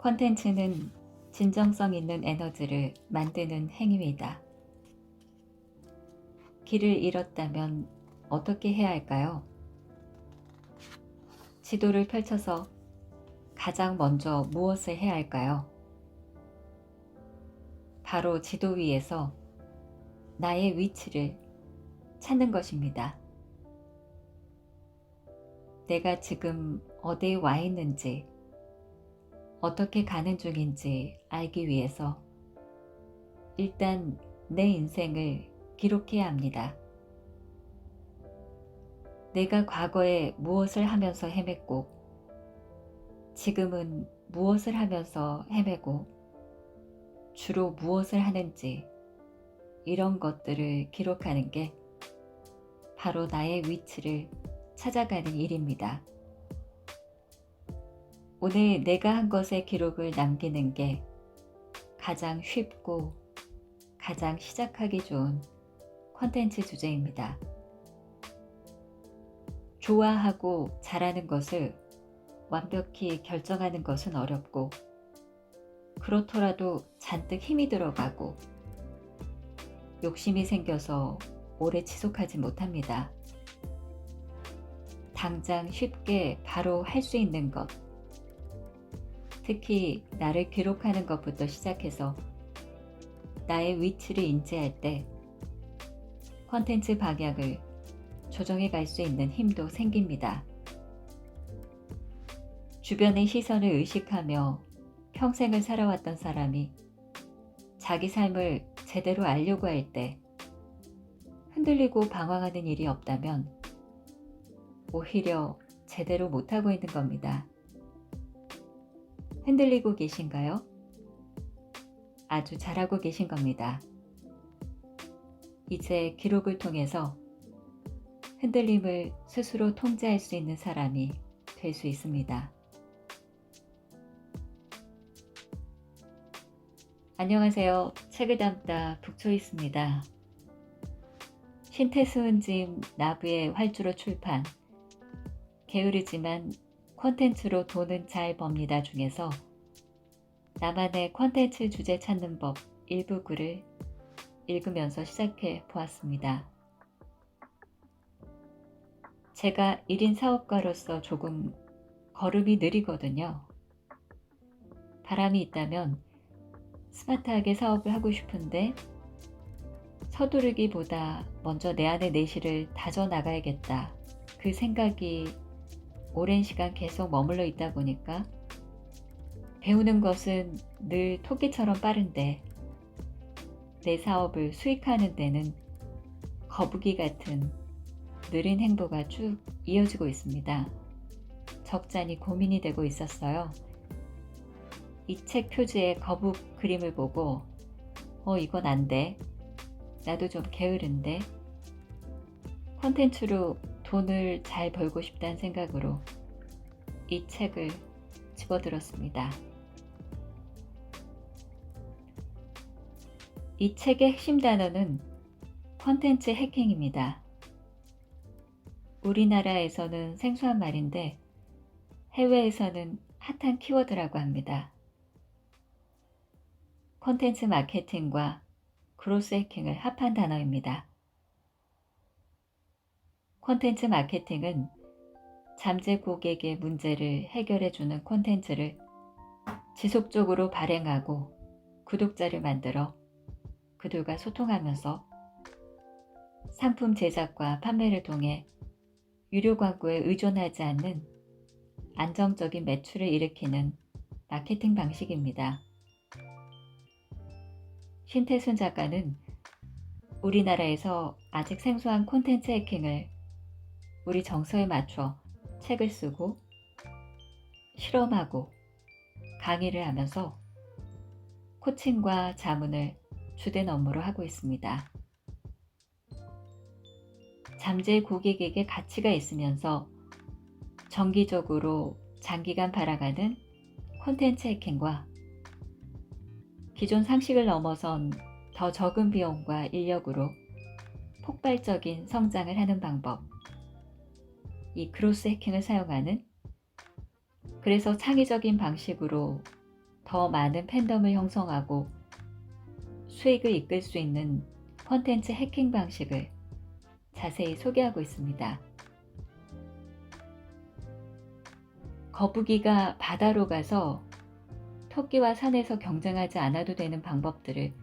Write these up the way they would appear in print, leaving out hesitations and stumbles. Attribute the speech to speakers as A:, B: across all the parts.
A: 콘텐츠는 진정성 있는 에너지를 만드는 행위이다. 길을 잃었다면 어떻게 해야 할까요? 지도를 펼쳐서 가장 먼저 무엇을 해야 할까요? 바로 지도 위에서 나의 위치를 찾는 것입니다. 내가 지금 어디에 와 있는지, 어떻게 가는 중인지 알기 위해서 일단 내 인생을 기록해야 합니다. 내가 과거에 무엇을 하면서 헤맸고, 지금은 무엇을 하면서 헤매고, 주로 무엇을 하는지, 이런 것들을 기록하는 게 바로 나의 위치를 찾아가는 일입니다. 오늘 내가 한 것의 기록을 남기는 게 가장 쉽고 가장 시작하기 좋은 콘텐츠 주제입니다. 좋아하고 잘하는 것을 완벽히 결정하는 것은 어렵고, 그렇더라도 잔뜩 힘이 들어가고 욕심이 생겨서 오래 지속하지 못합니다. 당장 쉽게 바로 할 수 있는 것, 특히 나를 기록하는 것부터 시작해서 나의 위치를 인지할 때 콘텐츠 방향을 조정해 갈 수 있는 힘도 생깁니다. 주변의 시선을 의식하며 평생을 살아왔던 사람이 자기 삶을 제대로 알려고 할 때 흔들리고 방황하는 일이 없다면 오히려 제대로 못하고 있는 겁니다. 흔들리고 계신가요? 아주 잘하고 계신 겁니다. 이제 기록을 통해서 흔들림을 스스로 통제할 수 있는 사람이 될 수 있습니다. 안녕하세요. 책을 담다 북초이스입니다. 신태수은짐 나부의 활주로 출판 게으르지만 콘텐츠로 돈은 잘 법니다 중에서 나만의 콘텐츠 주제 찾는 법 일부 글을 읽으면서 시작해 보았습니다. 제가 1인 사업가로서 조금 걸음이 느리거든요. 바람이 있다면 스마트하게 사업을 하고 싶은데 서두르기보다 먼저 내 안의 내실을 다져나가야겠다. 그 생각이 오랜 시간 계속 머물러 있다 보니까 배우는 것은 늘 토끼처럼 빠른데 내 사업을 수익하는 데는 거북이 같은 느린 행보가 쭉 이어지고 있습니다. 적잖이 고민이 되고 있었어요. 이 책 표지의 거북 그림을 보고 이건 안 돼. 나도 좀 게으른데. 콘텐츠로 돈을 잘 벌고 싶다는 생각으로 이 책을 집어들었습니다. 이 책의 핵심 단어는 콘텐츠 해킹입니다. 우리나라에서는 생소한 말인데 해외에서는 핫한 키워드라고 합니다. 콘텐츠 마케팅과 그로스 해킹을 합한 단어입니다. 콘텐츠 마케팅은 잠재 고객의 문제를 해결해주는 콘텐츠를 지속적으로 발행하고 구독자를 만들어 그들과 소통하면서 상품 제작과 판매를 통해 유료 광고에 의존하지 않는 안정적인 매출을 일으키는 마케팅 방식입니다. 신태순 작가는 우리나라에서 아직 생소한 콘텐츠 해킹을 우리 정서에 맞춰 책을 쓰고 실험하고 강의를 하면서 코칭과 자문을 주된 업무로 하고 있습니다. 잠재 고객에게 가치가 있으면서 정기적으로 장기간 발행하는 콘텐츠 해킹과 기존 상식을 넘어선 더 적은 비용과 인력으로 폭발적인 성장을 하는 방법, 이 크로스 해킹을 사용하는, 그래서 창의적인 방식으로 더 많은 팬덤을 형성하고 수익을 이끌 수 있는 콘텐츠 해킹 방식을 자세히 소개하고 있습니다. 거북이가 바다로 가서 토끼와 산에서 경쟁하지 않아도 되는 방법들을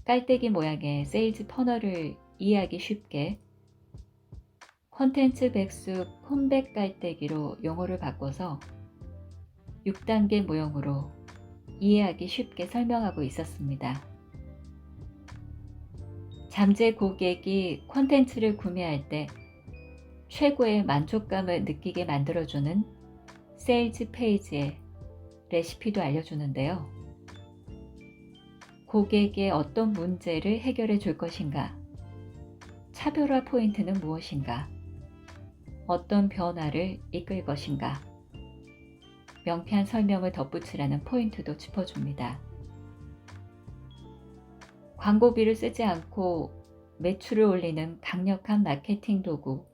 A: 깔때기 모양의 세일즈 퍼널을 이해하기 쉽게 콘텐츠 백숙 콘백 깔때기로 용어를 바꿔서 6단계 모형으로 이해하기 쉽게 설명하고 있었습니다. 잠재 고객이 콘텐츠를 구매할 때 최고의 만족감을 느끼게 만들어주는 세일즈 페이지에 레시피도 알려주는데요. 고객의 어떤 문제를 해결해 줄 것인가? 차별화 포인트는 무엇인가? 어떤 변화를 이끌 것인가? 명쾌한 설명을 덧붙이라는 포인트도 짚어줍니다. 광고비를 쓰지 않고 매출을 올리는 강력한 마케팅 도구,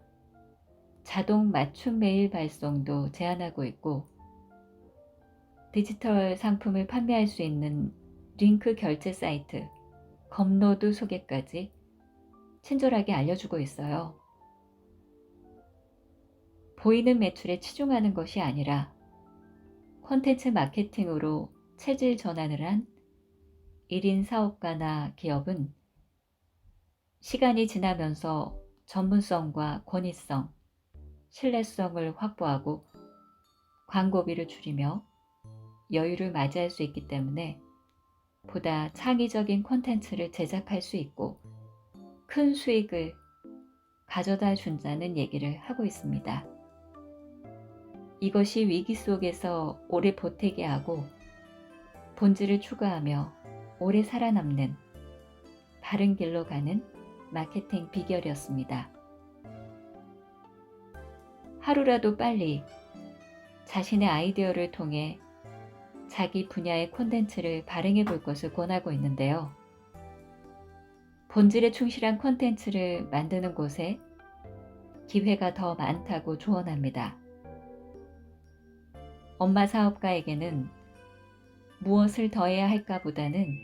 A: 자동 맞춤 메일 발송도 제안하고 있고, 디지털 상품을 판매할 수 있는 링크 결제 사이트, 검노드 소개까지 친절하게 알려주고 있어요. 보이는 매출에 치중하는 것이 아니라 콘텐츠 마케팅으로 체질 전환을 한 1인 사업가나 기업은 시간이 지나면서 전문성과 권위성, 신뢰성을 확보하고 광고비를 줄이며 여유를 맞이할 수 있기 때문에 보다 창의적인 콘텐츠를 제작할 수 있고 큰 수익을 가져다 준다는 얘기를 하고 있습니다. 이것이 위기 속에서 오래 버티게 하고 본질을 추가하며 오래 살아남는 바른 길로 가는 마케팅 비결이었습니다. 하루라도 빨리 자신의 아이디어를 통해 자기 분야의 콘텐츠를 발행해 볼 것을 권하고 있는데요. 본질에 충실한 콘텐츠를 만드는 곳에 기회가 더 많다고 조언합니다. 엄마 사업가에게는 무엇을 더해야 할까 보다는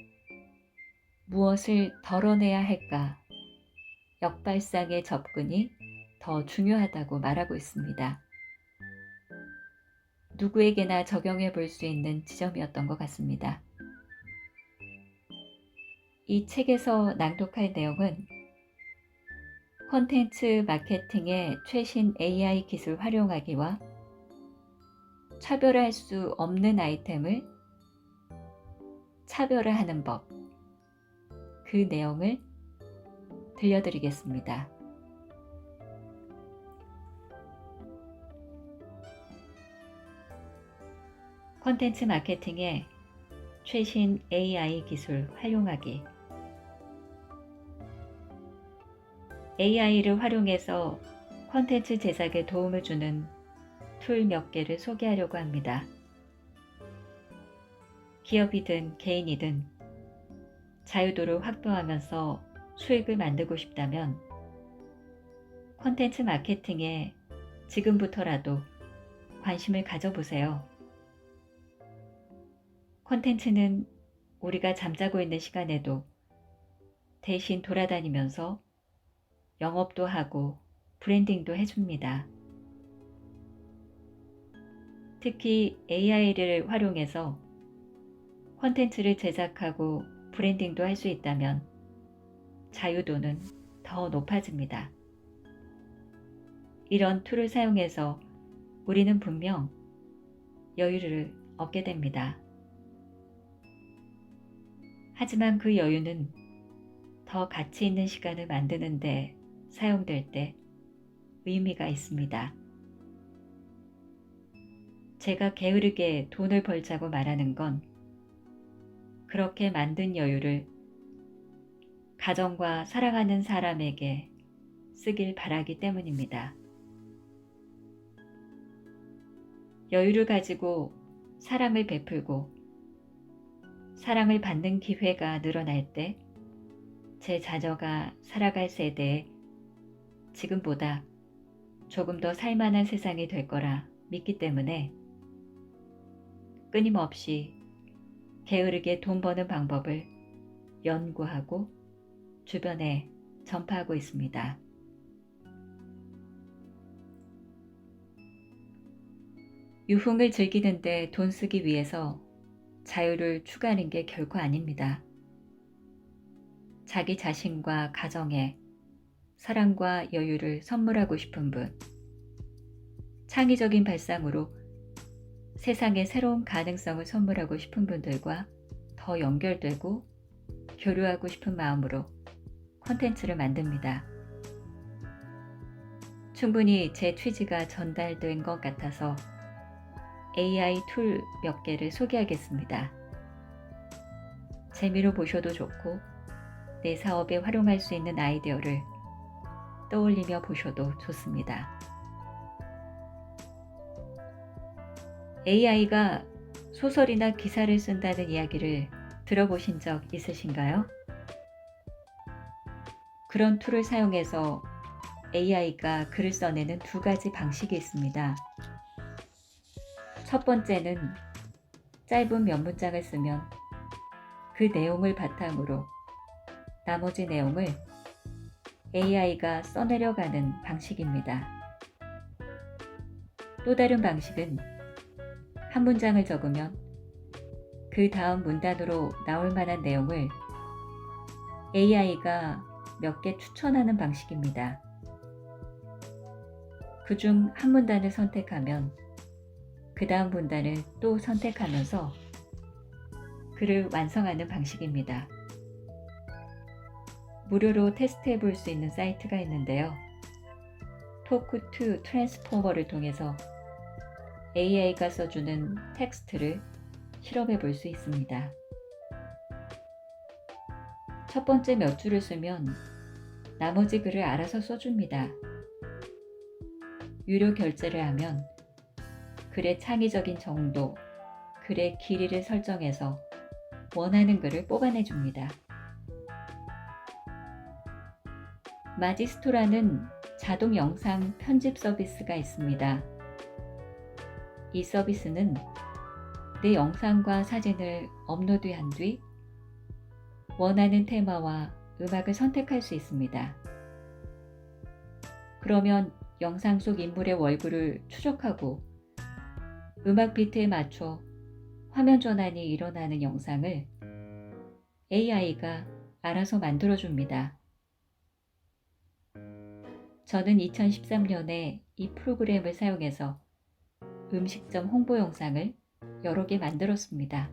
A: 무엇을 덜어내야 할까 역발상의 접근이 더 중요하다고 말하고 있습니다. 누구에게나 적용해 볼 수 있는 지점이었던 것 같습니다. 이 책에서 낭독할 내용은 콘텐츠 마케팅의 최신 AI 기술 활용하기와 차별화할 수 없는 아이템을 차별화하는 법, 그 내용을 들려드리겠습니다. 콘텐츠 마케팅의 최신 AI 기술 활용하기. AI를 활용해서 콘텐츠 제작에 도움을 주는 툴 몇 개를 소개하려고 합니다. 기업이든 개인이든 자유도를 확보하면서 수익을 만들고 싶다면 콘텐츠 마케팅에 지금부터라도 관심을 가져보세요. 콘텐츠는 우리가 잠자고 있는 시간에도 대신 돌아다니면서 영업도 하고 브랜딩도 해줍니다. 특히 AI를 활용해서 콘텐츠를 제작하고 브랜딩도 할 수 있다면 자유도는 더 높아집니다. 이런 툴을 사용해서 우리는 분명 여유를 얻게 됩니다. 하지만 그 여유는 더 가치 있는 시간을 만드는 데 사용될 때 의미가 있습니다. 제가 게으르게 돈을 벌자고 말하는 건 그렇게 만든 여유를 가정과 사랑하는 사람에게 쓰길 바라기 때문입니다. 여유를 가지고 사랑을 베풀고 사랑을 받는 기회가 늘어날 때 제 자녀가 살아갈 세대에 지금보다 조금 더 살만한 세상이 될 거라 믿기 때문에 끊임없이 게으르게 돈 버는 방법을 연구하고 주변에 전파하고 있습니다. 유흥을 즐기는데 돈 쓰기 위해서 자유를 추구하는 게 결코 아닙니다. 자기 자신과 가정에 사랑과 여유를 선물하고 싶은 분, 창의적인 발상으로 세상에 새로운 가능성을 선물하고 싶은 분들과 더 연결되고 교류하고 싶은 마음으로 콘텐츠를 만듭니다. 충분히 제 취지가 전달된 것 같아서 AI 툴 몇 개를 소개하겠습니다. 재미로 보셔도 좋고 내 사업에 활용할 수 있는 아이디어를 떠올리며 보셔도 좋습니다. AI가 소설이나 기사를 쓴다는 이야기를 들어보신 적 있으신가요? 그런 툴을 사용해서 AI가 글을 써내는 두 가지 방식이 있습니다. 첫 번째는 짧은 몇 문장을 쓰면 그 내용을 바탕으로 나머지 내용을 AI가 써내려가는 방식입니다. 또 다른 방식은 한 문장을 적으면 그 다음 문단으로 나올 만한 내용을 AI가 몇 개 추천하는 방식입니다. 그중 한 문단을 선택하면 그 다음 문단을 또 선택하면서 글을 완성하는 방식입니다. 무료로 테스트해 볼 수 있는 사이트가 있는데요. 토크2 트랜스포머를 통해서 AI가 써주는 텍스트를 실험해 볼 수 있습니다. 첫 번째 몇 줄을 쓰면 나머지 글을 알아서 써줍니다. 유료 결제를 하면 글의 창의적인 정도, 글의 길이를 설정해서 원하는 글을 뽑아내줍니다. 마지스토라는 자동 영상 편집 서비스가 있습니다. 이 서비스는 내 영상과 사진을 업로드한 뒤 원하는 테마와 음악을 선택할 수 있습니다. 그러면 영상 속 인물의 얼굴을 추적하고 음악 비트에 맞춰 화면 전환이 일어나는 영상을 AI가 알아서 만들어줍니다. 저는 2013년에 이 프로그램을 사용해서 음식점 홍보 영상을 여러 개 만들었습니다.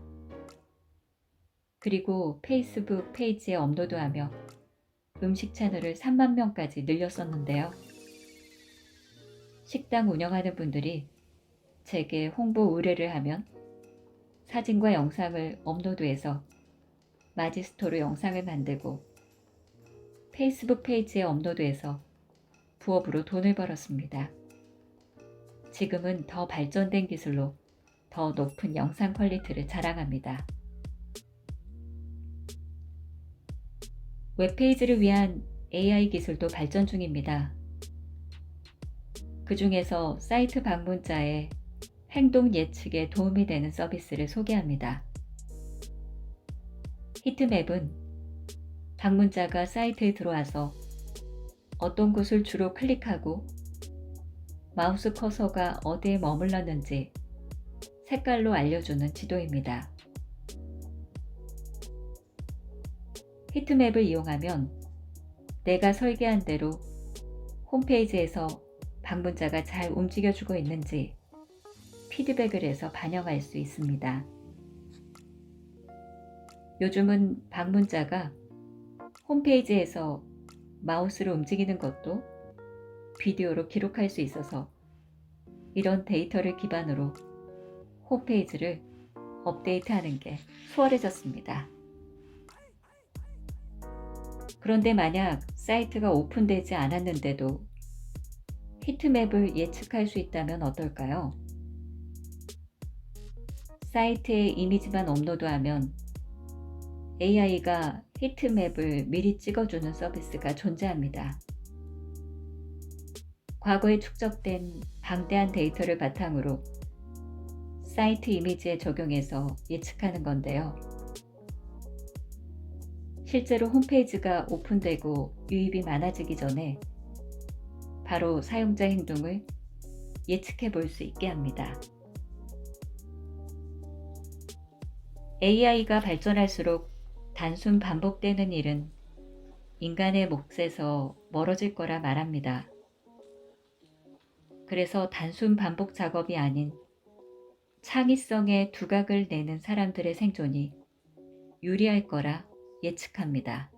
A: 그리고 페이스북 페이지에 업로드하며 음식 채널을 3만 명까지 늘렸었는데요. 식당 운영하는 분들이 제게 홍보 의뢰를 하면 사진과 영상을 업로드해서 마지스토로 영상을 만들고 페이스북 페이지에 업로드해서 부업으로 돈을 벌었습니다. 지금은 더 발전된 기술로 더 높은 영상 퀄리티를 자랑합니다. 웹페이지를 위한 AI 기술도 발전 중입니다. 그 중에서 사이트 방문자의 행동 예측에 도움이 되는 서비스를 소개합니다. 히트맵은 방문자가 사이트에 들어와서 어떤 곳을 주로 클릭하고 마우스 커서가 어디에 머물렀는지 색깔로 알려주는 지도입니다. 히트맵을 이용하면 내가 설계한 대로 홈페이지에서 방문자가 잘 움직여주고 있는지 피드백을 해서 반영할 수 있습니다. 요즘은 방문자가 홈페이지에서 마우스를 움직이는 것도 비디오로 기록할 수 있어서 이런 데이터를 기반으로 홈페이지를 업데이트하는 게 수월해졌습니다. 그런데 만약 사이트가 오픈되지 않았는데도 히트맵을 예측할 수 있다면 어떨까요? 사이트에 이미지만 업로드하면 AI가 히트맵을 미리 찍어주는 서비스가 존재합니다. 과거에 축적된 방대한 데이터를 바탕으로 사이트 이미지에 적용해서 예측하는 건데요. 실제로 홈페이지가 오픈되고 유입이 많아지기 전에 바로 사용자 행동을 예측해 볼 수 있게 합니다. AI가 발전할수록 단순 반복되는 일은 인간의 몫에서 멀어질 거라 말합니다. 그래서 단순 반복 작업이 아닌 창의성의 두각을 내는 사람들의 생존이 유리할 거라 예측합니다.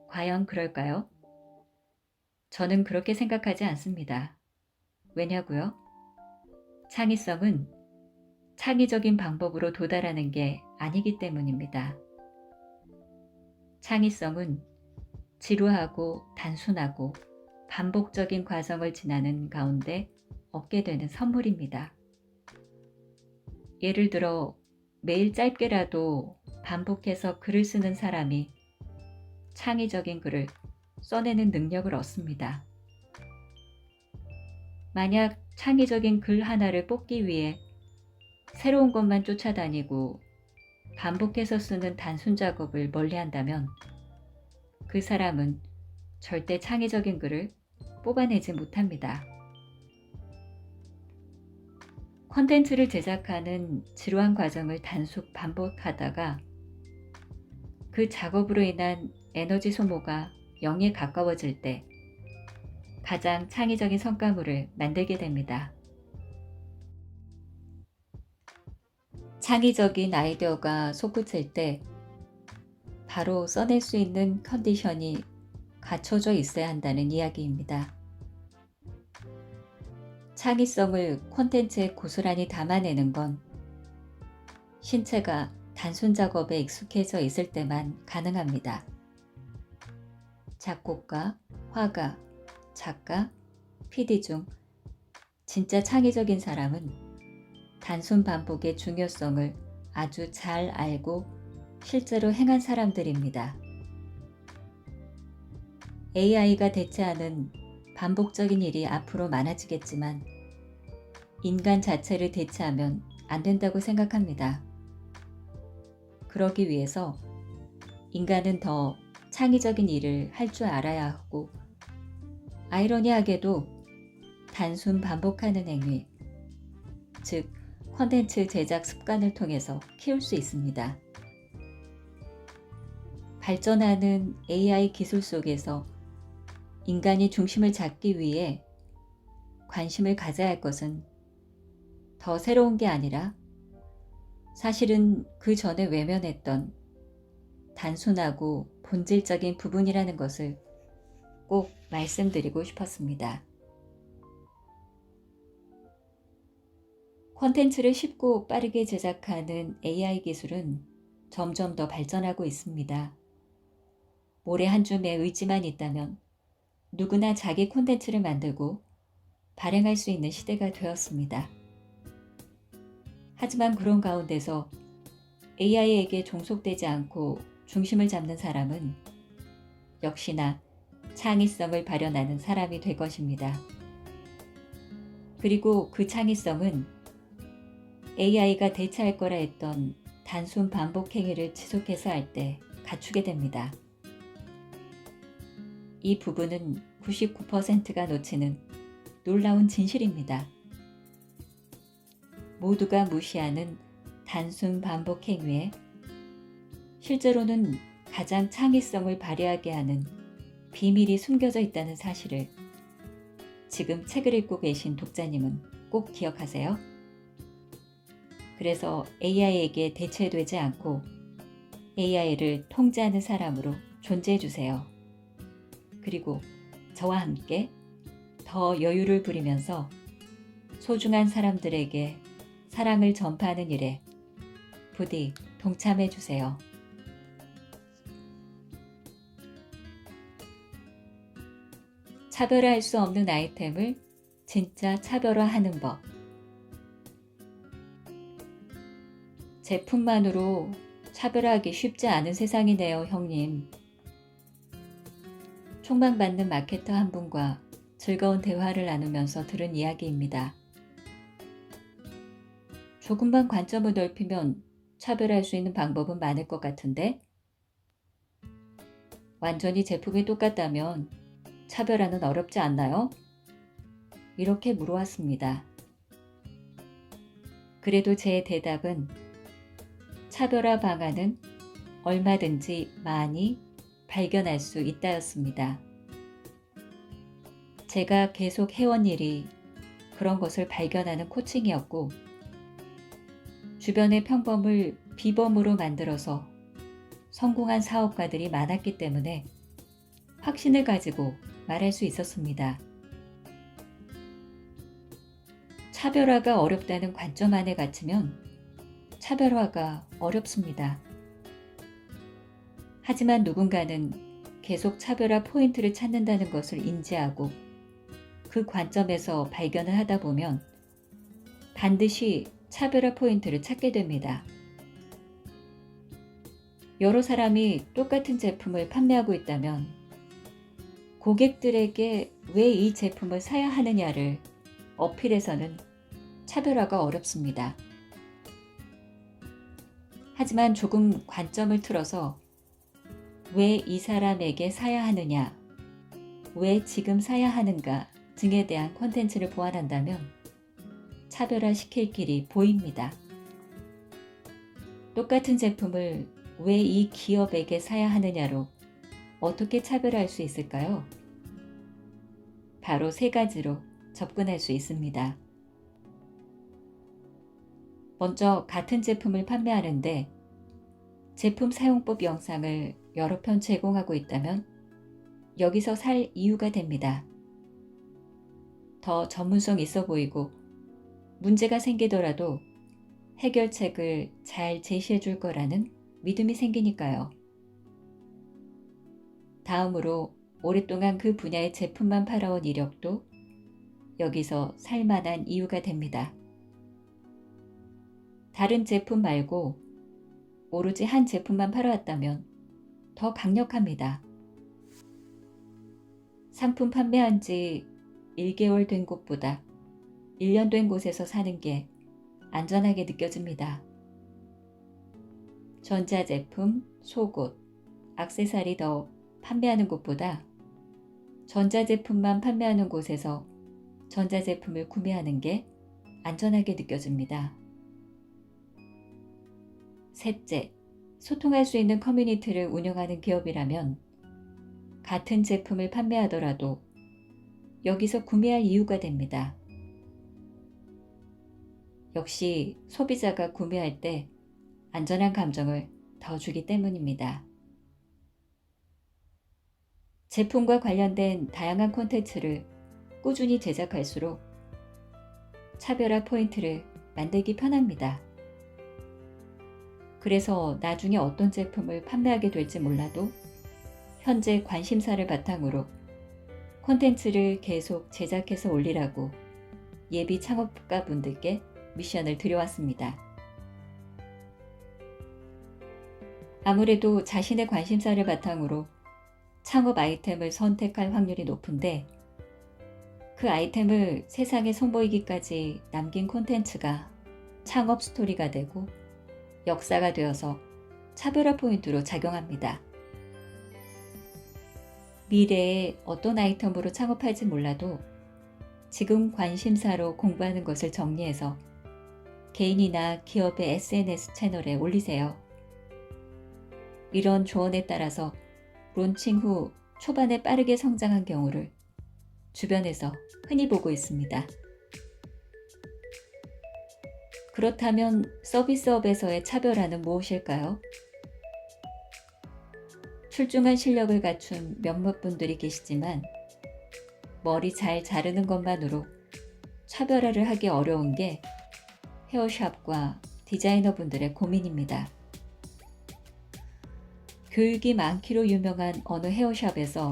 A: 과연 그럴까요? 저는 그렇게 생각하지 않습니다. 왜냐고요? 창의성은 창의적인 방법으로 도달하는 게 아니기 때문입니다. 창의성은 지루하고 단순하고 반복적인 과정을 지나는 가운데 얻게 되는 선물입니다. 예를 들어 매일 짧게라도 반복해서 글을 쓰는 사람이 창의적인 글을 써내는 능력을 얻습니다. 만약 창의적인 글 하나를 뽑기 위해 새로운 것만 쫓아다니고 반복해서 쓰는 단순 작업을 멀리한다면 그 사람은 절대 창의적인 글을 뽑아내지 못합니다. 콘텐츠를 제작하는 지루한 과정을 단속 반복하다가 그 작업으로 인한 에너지 소모가 0에 가까워질 때 가장 창의적인 성과물을 만들게 됩니다. 창의적인 아이디어가 솟구칠 때 바로 써낼 수 있는 컨디션이 갖춰져 있어야 한다는 이야기입니다. 창의성을 콘텐츠에 고스란히 담아내는 건 신체가 단순 작업에 익숙해져 있을 때만 가능합니다. 작곡가, 화가, 작가, PD 중 진짜 창의적인 사람은 단순 반복의 중요성을 아주 잘 알고 실제로 행한 사람들입니다. AI가 대체하는 반복적인 일이 앞으로 많아지겠지만 인간 자체를 대체하면 안 된다고 생각합니다. 그러기 위해서 인간은 더 창의적인 일을 할 줄 알아야 하고 아이러니하게도 단순 반복하는 행위, 즉 콘텐츠 제작 습관을 통해서 키울 수 있습니다. 발전하는 AI 기술 속에서 인간이 중심을 잡기 위해 관심을 가져야 할 것은 더 새로운 게 아니라 사실은 그 전에 외면했던 단순하고 본질적인 부분이라는 것을 꼭 말씀드리고 싶었습니다. 콘텐츠를 쉽고 빠르게 제작하는 AI 기술은 점점 더 발전하고 있습니다. 모래 한 줌의 의지만 있다면 누구나 자기 콘텐츠를 만들고 발행할 수 있는 시대가 되었습니다. 하지만 그런 가운데서 AI에게 종속되지 않고 중심을 잡는 사람은 역시나 창의성을 발현하는 사람이 될 것입니다. 그리고 그 창의성은 AI가 대체할 거라 했던 단순 반복 행위를 지속해서 할 때 갖추게 됩니다. 이 부분은 99%가 놓치는 놀라운 진실입니다. 모두가 무시하는 단순 반복 행위에 실제로는 가장 창의성을 발휘하게 하는 비밀이 숨겨져 있다는 사실을 지금 책을 읽고 계신 독자님은 꼭 기억하세요. 그래서 AI에게 대체되지 않고 AI를 통제하는 사람으로 존재해 주세요. 그리고 저와 함께 더 여유를 부리면서 소중한 사람들에게 사랑을 전파하는 일에 부디 동참해 주세요. 차별화할 수 없는 아이템을 진짜 차별화하는 법. 제품만으로 차별화하기 쉽지 않은 세상이네요, 형님. 촉망받는 마케터 한 분과 즐거운 대화를 나누면서 들은 이야기입니다. 조금만 관점을 넓히면 차별할 수 있는 방법은 많을 것 같은데 완전히 제품이 똑같다면 차별화는 어렵지 않나요? 이렇게 물어왔습니다. 그래도 제 대답은 차별화 방안은 얼마든지 많이 발견할 수 있다였습니다. 제가 계속 해온 일이 그런 것을 발견하는 코칭이었고 주변의 평범을 비범으로 만들어서 성공한 사업가들이 많았기 때문에 확신을 가지고 말할 수 있었습니다. 차별화가 어렵다는 관점 안에 갇히면 차별화가 어렵습니다. 하지만 누군가는 계속 차별화 포인트를 찾는다는 것을 인지하고 그 관점에서 발견을 하다 보면 반드시 차별화 포인트를 찾게 됩니다. 여러 사람이 똑같은 제품을 판매하고 있다면 고객들에게 왜 이 제품을 사야 하느냐를 어필해서는 차별화가 어렵습니다. 하지만 조금 관점을 틀어서 왜 이 사람에게 사야 하느냐, 왜 지금 사야 하는가 등에 대한 콘텐츠를 보완한다면 차별화시킬 길이 보입니다. 똑같은 제품을 왜 이 기업에게 사야 하느냐로 어떻게 차별화할 수 있을까요? 바로 세 가지로 접근할 수 있습니다. 먼저 같은 제품을 판매하는데 제품 사용법 영상을 여러 편 제공하고 있다면 여기서 살 이유가 됩니다. 더 전문성 있어 보이고 문제가 생기더라도 해결책을 잘 제시해 줄 거라는 믿음이 생기니까요. 다음으로 오랫동안 그 분야의 제품만 팔아온 이력도 여기서 살만한 이유가 됩니다. 다른 제품 말고 오로지 한 제품만 팔아왔다면 더 강력합니다. 상품 판매한 지 1개월 된 곳보다 1년 된 곳에서 사는 게 안전하게 느껴집니다. 전자제품, 속옷, 액세서리 더 판매하는 곳보다 전자제품만 판매하는 곳에서 전자제품을 구매하는 게 안전하게 느껴집니다. 셋째, 소통할 수 있는 커뮤니티를 운영하는 기업이라면 같은 제품을 판매하더라도 여기서 구매할 이유가 됩니다. 역시 소비자가 구매할 때 안전한 감정을 더 주기 때문입니다. 제품과 관련된 다양한 콘텐츠를 꾸준히 제작할수록 차별화 포인트를 만들기 편합니다. 그래서 나중에 어떤 제품을 판매하게 될지 몰라도 현재 관심사를 바탕으로 콘텐츠를 계속 제작해서 올리라고 예비 창업가분들께 미션을 드려왔습니다. 아무래도 자신의 관심사를 바탕으로 창업 아이템을 선택할 확률이 높은데 그 아이템을 세상에 선보이기까지 남긴 콘텐츠가 창업 스토리가 되고 역사가 되어서 차별화 포인트로 작용합니다. 미래에 어떤 아이템으로 창업할지 몰라도 지금 관심사로 공부하는 것을 정리해서 개인이나 기업의 SNS 채널에 올리세요. 이런 조언에 따라서 론칭 후 초반에 빠르게 성장한 경우를 주변에서 흔히 보고 있습니다. 그렇다면 서비스업에서의 차별화는 무엇일까요? 출중한 실력을 갖춘 몇몇 분들이 계시지만 머리 잘 자르는 것만으로 차별화를 하기 어려운 게 헤어샵과 디자이너분들의 고민입니다. 교육이 많기로 유명한 어느 헤어샵에서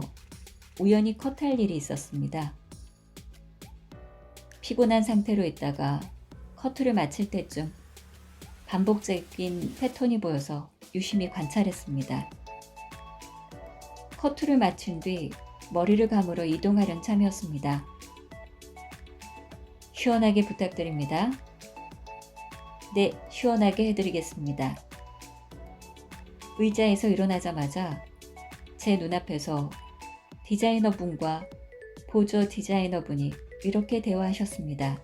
A: 우연히 컷할 일이 있었습니다. 피곤한 상태로 있다가 커트를 마칠 때쯤 반복적인 패턴이 보여서 유심히 관찰했습니다. 커트를 마친 뒤 머리를 감으러 이동하려는 참이었습니다. 시원하게 부탁드립니다. 네, 시원하게 해드리겠습니다. 의자에서 일어나자마자 제 눈앞에서 디자이너분과 보조 디자이너분이 이렇게 대화하셨습니다.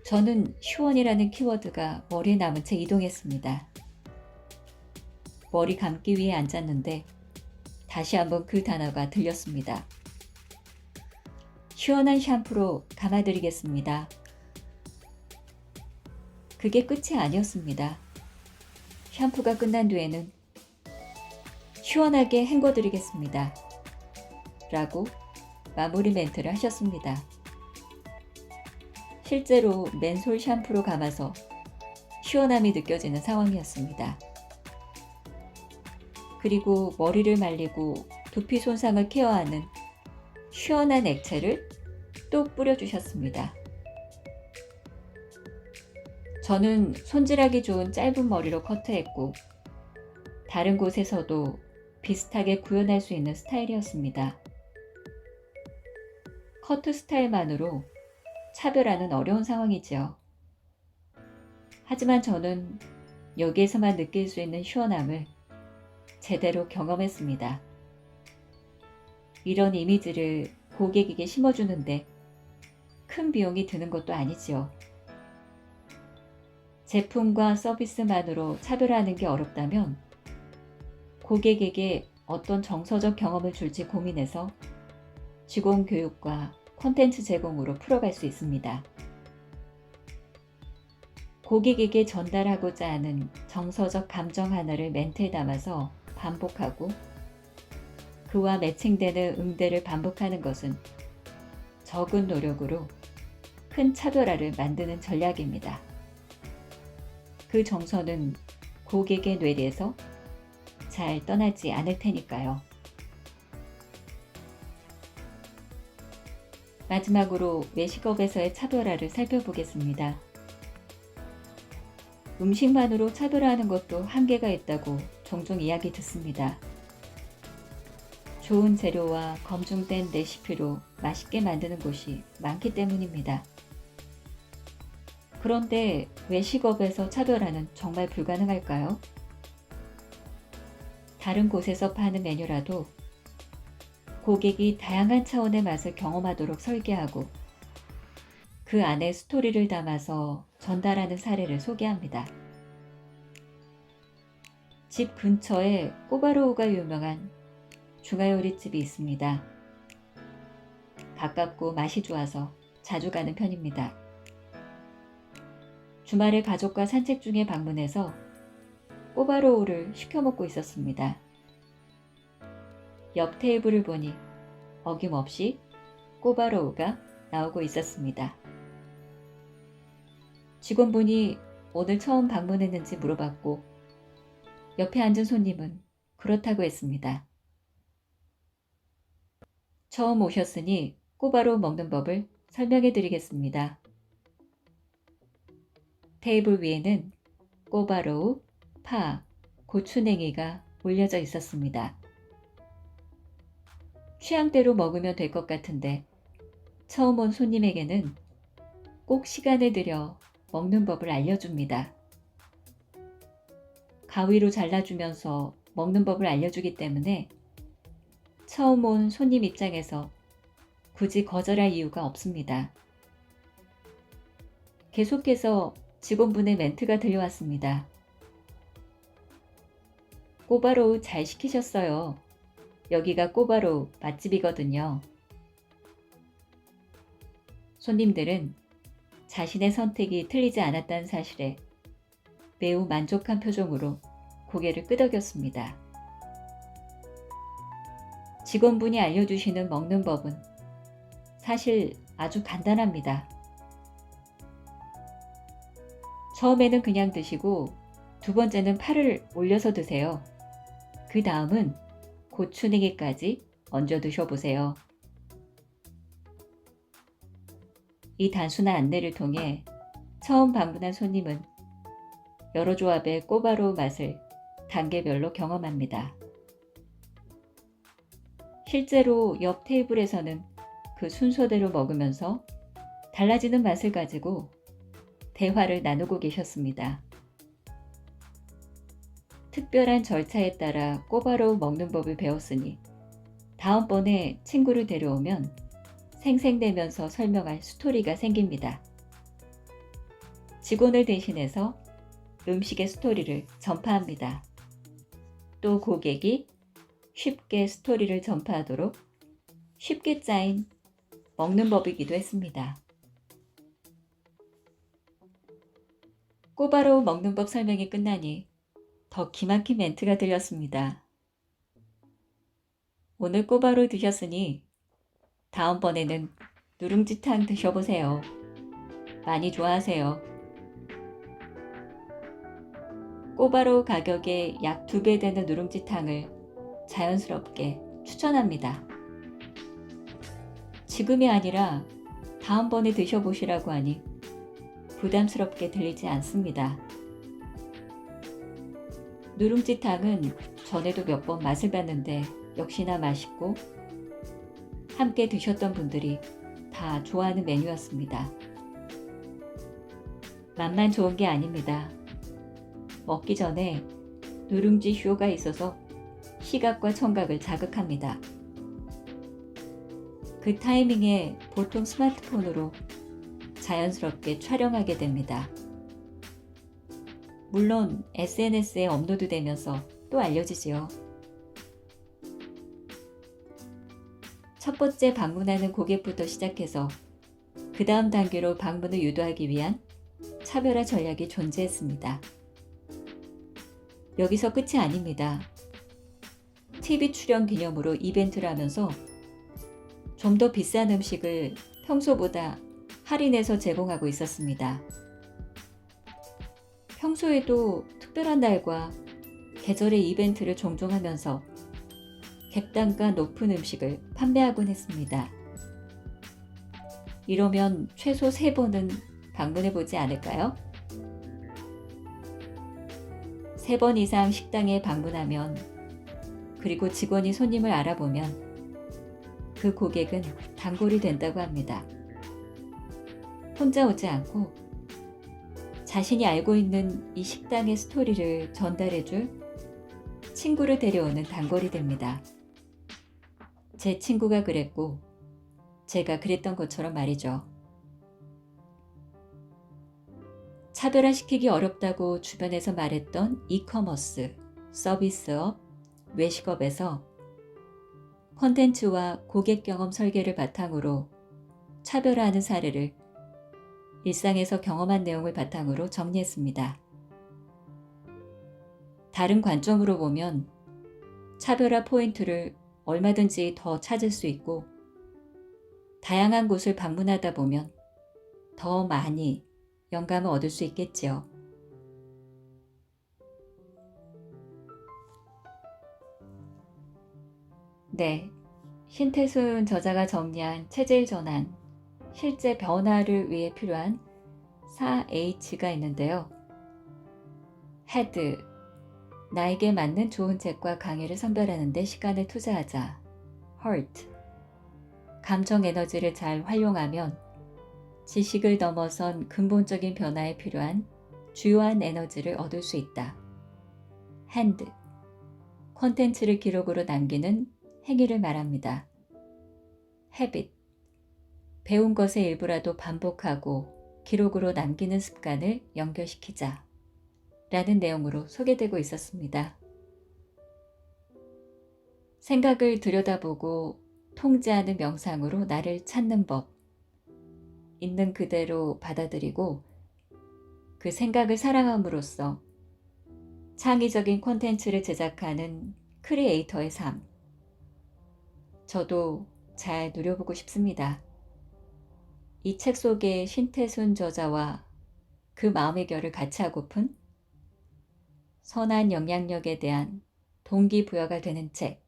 A: 저는 시원이라는 키워드가 머리에 남은 채 이동했습니다. 머리 감기 위해 앉았는데 다시 한번 그 단어가 들렸습니다. 시원한 샴푸로 감아드리겠습니다. 그게 끝이 아니었습니다. 샴푸가 끝난 뒤에는 시원하게 헹궈드리겠습니다. 라고 마무리 멘트를 하셨습니다. 실제로 맨솔 샴푸로 감아서 시원함이 느껴지는 상황이었습니다. 그리고 머리를 말리고 두피 손상을 케어하는 시원한 액체를 또 뿌려주셨습니다. 저는 손질하기 좋은 짧은 머리로 커트했고 다른 곳에서도 비슷하게 구현할 수 있는 스타일이었습니다. 커트 스타일만으로 차별화는 어려운 상황이지요. 하지만 저는 여기에서만 느낄 수 있는 시원함을 제대로 경험했습니다. 이런 이미지를 고객에게 심어주는데 큰 비용이 드는 것도 아니지요. 제품과 서비스만으로 차별화하는 게 어렵다면 고객에게 어떤 정서적 경험을 줄지 고민해서 직원 교육과 콘텐츠 제공으로 풀어갈 수 있습니다. 고객에게 전달하고자 하는 정서적 감정 하나를 멘트에 담아서 반복하고 그와 매칭되는 응대를 반복하는 것은 적은 노력으로 큰 차별화를 만드는 전략입니다. 그 정서는 고객의 뇌리에서 잘 떠나지 않을 테니까요. 마지막으로 외식업에서의 차별화를 살펴보겠습니다. 음식만으로 차별화하는 것도 한계가 있다고 종종 이야기 듣습니다. 좋은 재료와 검증된 레시피로 맛있게 만드는 곳이 많기 때문입니다. 그런데 외식업에서 차별화는 정말 불가능할까요? 다른 곳에서 파는 메뉴라도 고객이 다양한 차원의 맛을 경험하도록 설계하고 그 안에 스토리를 담아서 전달하는 사례를 소개합니다. 집 근처에 꼬바로우가 유명한 중화요리집이 있습니다. 가깝고 맛이 좋아서 자주 가는 편입니다. 주말에 가족과 산책 중에 방문해서 꼬바로우를 시켜 먹고 있었습니다. 옆 테이블을 보니 어김없이 꼬바로우가 나오고 있었습니다. 직원분이 오늘 처음 방문했는지 물어봤고 옆에 앉은 손님은 그렇다고 했습니다. 처음 오셨으니 꼬바로우 먹는 법을 설명해 드리겠습니다. 테이블 위에는 꼬바로우, 파, 고추냉이가 올려져 있었습니다. 취향대로 먹으면 될 것 같은데 처음 온 손님에게는 꼭 시간을 들여 먹는 법을 알려줍니다. 가위로 잘라주면서 먹는 법을 알려주기 때문에 처음 온 손님 입장에서 굳이 거절할 이유가 없습니다. 계속해서 직원분의 멘트가 들려왔습니다. 꼬바로우 잘 시키셨어요. 여기가 꼬바로우 맛집이거든요. 손님들은 자신의 선택이 틀리지 않았다는 사실에 매우 만족한 표정으로 고개를 끄덕였습니다. 직원분이 알려주시는 먹는 법은 사실 아주 간단합니다. 처음에는 그냥 드시고 두 번째는 파를 올려서 드세요. 그 다음은 고추냉이까지 얹어 드셔보세요. 이 단순한 안내를 통해 처음 방문한 손님은 여러 조합의 꼬바로우 맛을 단계별로 경험합니다. 실제로 옆 테이블에서는 그 순서대로 먹으면서 달라지는 맛을 가지고 대화를 나누고 계셨습니다. 특별한 절차에 따라 꼬바로우 먹는 법을 배웠으니 다음번에 친구를 데려오면 생생내면서 설명할 스토리가 생깁니다. 직원을 대신해서 음식의 스토리를 전파합니다. 또 고객이 쉽게 스토리를 전파하도록 쉽게 짜인 먹는 법이기도 했습니다. 꼬바로우 먹는 법 설명이 끝나니 더 기막힌 멘트가 들렸습니다. 오늘 꼬바로우 드셨으니 다음번에는 누룽지탕 드셔보세요. 많이 좋아하세요. 꼬바로우 가격의 약 2배 되는 누룽지탕을 자연스럽게 추천합니다. 지금이 아니라 다음번에 드셔보시라고 하니 부담스럽게 들리지 않습니다. 누룽지탕은 전에도 몇 번 맛을 봤는데 역시나 맛있고 함께 드셨던 분들이 다 좋아하는 메뉴였습니다. 맛만 좋은 게 아닙니다. 먹기 전에 누룽지 쇼가 있어서 시각과 청각을 자극합니다. 그 타이밍에 보통 스마트폰으로 자연스럽게 촬영하게 됩니다. 물론 SNS에 업로드되면서 또 알려지지요. 첫 번째 방문하는 고객부터 시작해서 그 다음 단계로 방문을 유도하기 위한 차별화 전략이 존재했습니다. 여기서 끝이 아닙니다. TV 출연 기념으로 이벤트를 하면서 좀 더 비싼 음식을 평소보다 할인해서 제공하고 있었습니다. 평소에도 특별한 날과 계절의 이벤트를 종종 하면서 객단가 높은 음식을 판매하곤 했습니다. 이러면 최소 3번은 방문해보지 않을까요? 3번 이상 식당에 방문하면 그리고 직원이 손님을 알아보면 그 고객은 단골이 된다고 합니다. 혼자 오지 않고 자신이 알고 있는 이 식당의 스토리를 전달해줄 친구를 데려오는 단골이 됩니다. 제 친구가 그랬고 제가 그랬던 것처럼 말이죠. 차별화시키기 어렵다고 주변에서 말했던 이커머스, 서비스업, 외식업에서 콘텐츠와 고객 경험 설계를 바탕으로 차별화하는 사례를 일상에서 경험한 내용을 바탕으로 정리했습니다. 다른 관점으로 보면 차별화 포인트를 얼마든지 더 찾을 수 있고 다양한 곳을 방문하다 보면 더 많이 영감을 얻을 수 있겠지요. 네, 신태순 저자가 정리한 체질 전환, 실제 변화를 위해 필요한 4H가 있는데요. 헤드, 나에게 맞는 좋은 책과 강의를 선별하는 데 시간을 투자하자. Heart, 감정 에너지를 잘 활용하면 지식을 넘어선 근본적인 변화에 필요한 주요한 에너지를 얻을 수 있다. Hand, 콘텐츠를 기록으로 남기는 행위를 말합니다. Habit, 배운 것의 일부라도 반복하고 기록으로 남기는 습관을 연결시키자 라는 내용으로 소개되고 있었습니다. 생각을 들여다보고 통제하는 명상으로 나를 찾는 법, 있는 그대로 받아들이고 그 생각을 사랑함으로써 창의적인 콘텐츠를 제작하는 크리에이터의 삶, 저도 잘 누려보고 싶습니다. 이 책 속의 신태순 저자와 그 마음의 결을 같이 하고픈 선한 영향력에 대한 동기부여가 되는 책.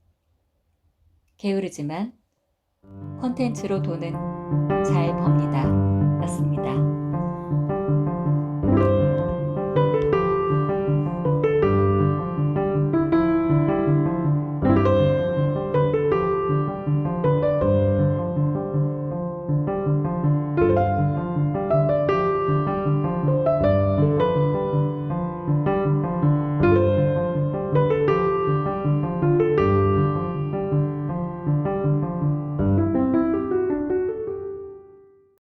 A: 게으르지만 콘텐츠로 돈은 잘 법니다.